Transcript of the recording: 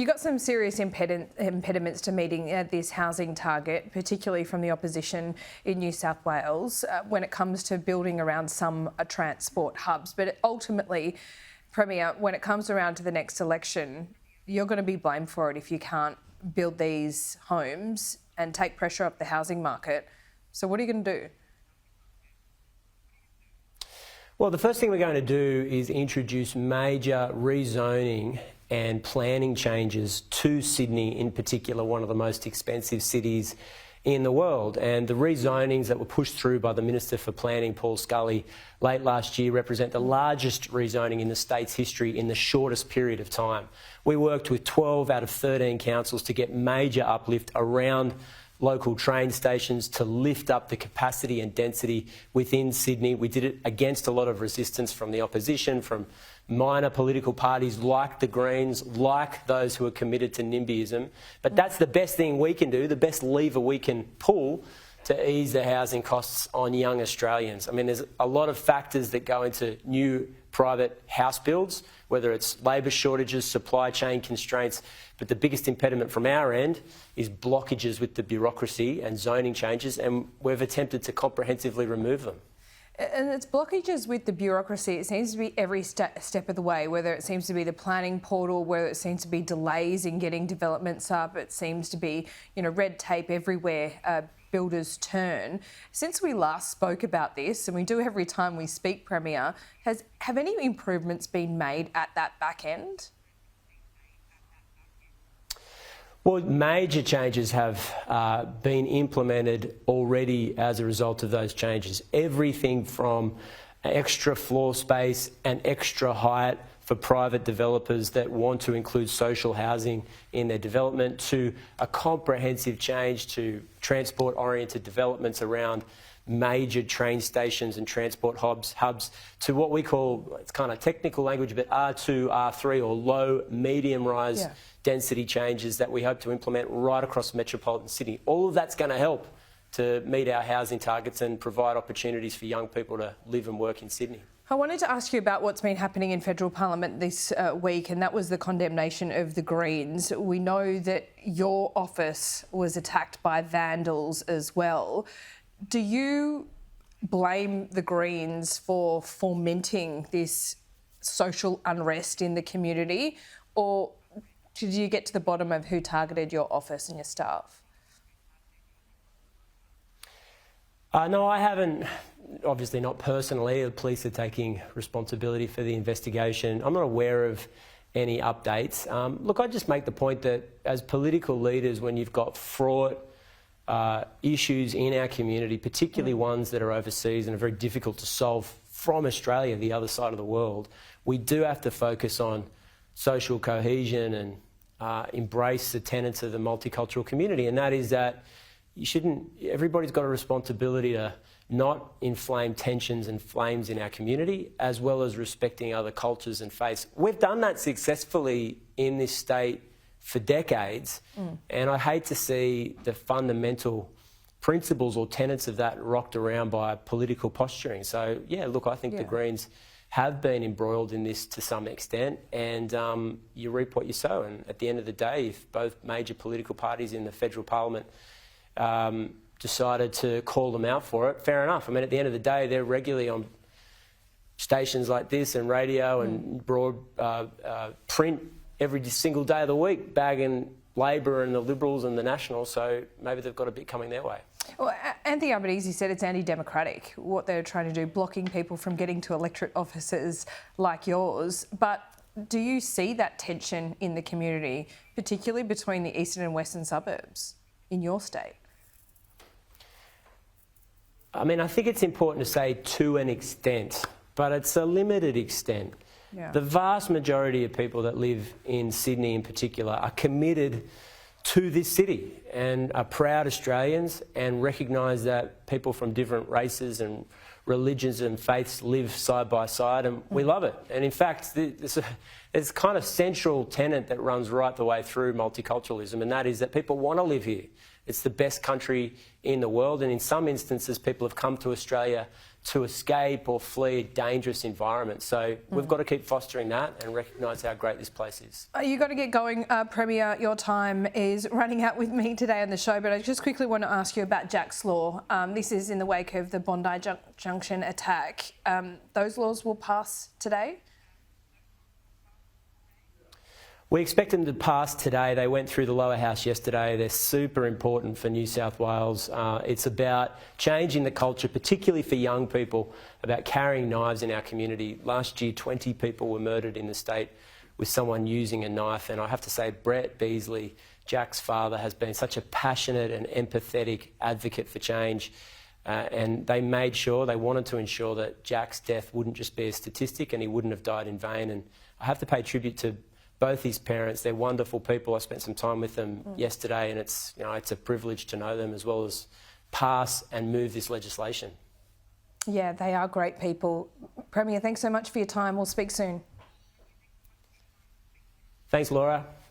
You got some serious impediments to meeting this housing target, particularly from the opposition in New South Wales, when it comes to building around some transport hubs. But ultimately, Premier, when it comes around to the next election, you're going to be blamed for it if you can't build these homes and take pressure off the housing market. So what are you going to do? Well, the first thing we're going to do is introduce major rezoning and planning changes to Sydney, in particular, one of the most expensive cities in the world. And the rezonings that were pushed through by the Minister for Planning, Paul Scully, late last year represent the largest rezoning in the state's history in the shortest period of time. We worked with 12 out of 13 councils to get major uplift around local train stations to lift up the capacity and density within Sydney. We did it against a lot of resistance from the opposition, from minor political parties like the Greens, like those who are committed to NIMBYism. But that's the best thing we can do, the best lever we can pull to ease the housing costs on young Australians. I mean, there's a lot of factors that go into new private house builds, whether it's labour shortages, supply chain constraints, but the biggest impediment from our end is blockages with the bureaucracy and zoning changes, and we've attempted to comprehensively remove them. And it's blockages with the bureaucracy. It seems to be every step of the way, whether it seems to be the planning portal, whether it seems to be delays in getting developments up, it seems to be, red tape everywhere, builders turn. Since we last spoke about this, and we do every time we speak, Premier, have any improvements been made at that back end? Well, major changes have been implemented already as a result of those changes. Everything from extra floor space and extra height for private developers that want to include social housing in their development, to a comprehensive change to transport-oriented developments around major train stations and transport hubs, to what we call, it's kind of technical language, but R2, R3 or low, medium rise density changes that we hope to implement right across metropolitan Sydney. All of that's going to help to meet our housing targets and provide opportunities for young people to live and work in Sydney. I wanted to ask you about what's been happening in federal parliament this week, and that was the condemnation of the Greens. We know that your office was attacked by vandals as well. Do you blame the Greens for fomenting this social unrest in the community, or did you get to the bottom of who targeted your office and your staff? No, I haven't. Obviously not personally. The police are taking responsibility for the investigation. I'm not aware of any updates. Look, I just make the point that as political leaders, when you've got fraught issues in our community, particularly ones that are overseas and are very difficult to solve from Australia, the other side of the world, we do have to focus on social cohesion and embrace the tenets of the multicultural community, and that is that everybody's got a responsibility to not inflame tensions and flames in our community, as well as respecting other cultures and faiths. We've done that successfully in this state for decades, and I hate to see the fundamental principles or tenets of that rocked around by political posturing. So, yeah, look, I think the Greens have been embroiled in this to some extent, and you reap what you sow. And at the end of the day, if both major political parties in the federal parliament decided to call them out for it, fair enough. I mean, at the end of the day, they're regularly on stations like this and radio and broad print every single day of the week, bagging Labor and the Liberals and the Nationals, so maybe they've got a bit coming their way. Well, Anthony Albanese said it's anti-democratic, what they're trying to do, blocking people from getting to electorate offices like yours. But do you see that tension in the community, particularly between the eastern and western suburbs in your state? I mean, I think it's important to say to an extent, but it's a limited extent. Yeah. The vast majority of people that live in Sydney in particular are committed to this city and are proud Australians and recognise that people from different races and religions and faiths live side by side, and we love it. And in fact, there's kind of central tenet that runs right the way through multiculturalism, and that is that people want to live here. It's the best country in the world, and in some instances people have come to Australia to escape or flee a dangerous environment. So we've got to keep fostering that and recognise how great this place is. You've got to get going, Premier. Your time is running out with me today on the show, but I just quickly want to ask you about Jack's Law. This is in the wake of the Bondi Junction attack. Those laws will pass today? We expect them to pass today. They went through the lower house yesterday. They're super important for New South Wales. It's about changing the culture, particularly for young people, about carrying knives in our community. Last year, 20 people were murdered in the state with someone using a knife. And I have to say, Brett Beasley, Jack's father, has been such a passionate and empathetic advocate for change. And they wanted to ensure that Jack's death wouldn't just be a statistic and he wouldn't have died in vain. And I have to pay tribute to both his parents. They're wonderful people. I spent some time with them yesterday, and it's a privilege to know them, as well as pass and move this legislation. Yeah, they are great people. Premier, thanks so much for your time. We'll speak soon. Thanks, Laura.